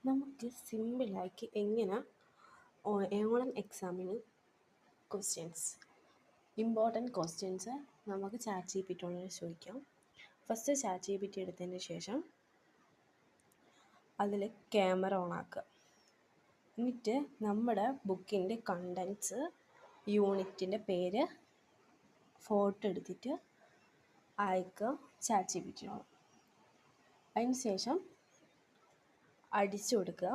നമുക്ക് സിമ്പിളാക്കി എങ്ങനെ ഓണം എക്സാമിന് ഇമ്പോർട്ടൻറ്റ് ക്വസ്റ്റ്യൻസ് നമുക്ക് ചാറ്റ് ജി പി ടിയോട് ചോദിക്കാം. First chat G P T എടുത്തതിന് ശേഷം അതിൽ ക്യാമറ ഓൺ ആക്കുക. എന്നിട്ട് നമ്മുടെ ബുക്കിൻ്റെ കണ്ടൻറ്റ്സ്, യൂണിറ്റിൻ്റെ പേര്, ഫോട്ടോ എടുത്തിട്ട് അയക്കുക ചാറ്റ് ജി പി ടിയോട്. അതിന് ശേഷം അടിച്ചു കൊടുക്കുക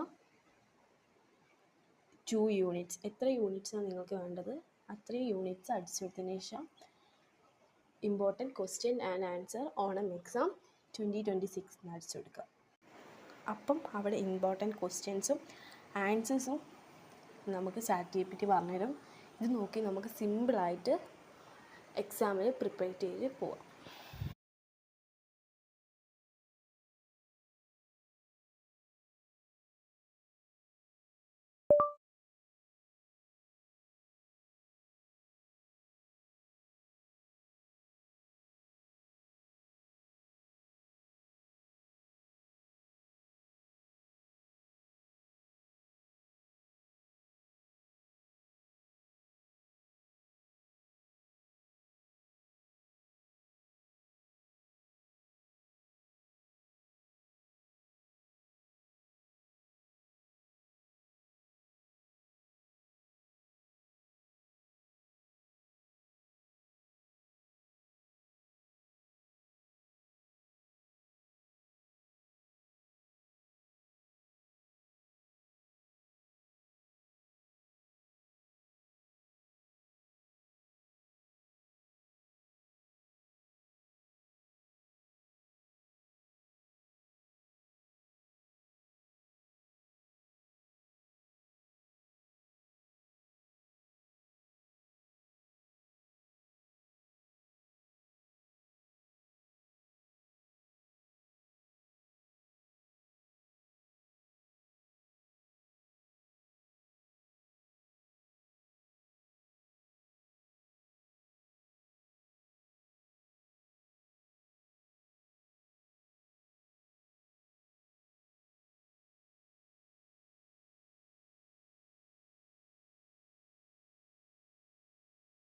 2 യൂണിറ്റ്സ്. എത്ര യൂണിറ്റ്സാണ് നിങ്ങൾക്ക് വേണ്ടത് അത്രയും യൂണിറ്റ്സ് അടിച്ചു കൊടുത്തതിന് ശേഷം important question and answer Onam exam 2026 എന്ന് അടിച്ചു കൊടുക്കുക. അപ്പം അവിടെ ഇമ്പോർട്ടൻറ്റ് ക്വസ്റ്റ്യൻസും ആൻസേഴ്സും നമുക്ക് ചാറ്റ് ജി പി ടി പറഞ്ഞുതരും. ഇത് നോക്കി നമുക്ക് സിമ്പിളായിട്ട് എക്സാമിന് പ്രിപ്പയർ ചെയ്ത് പോവാം.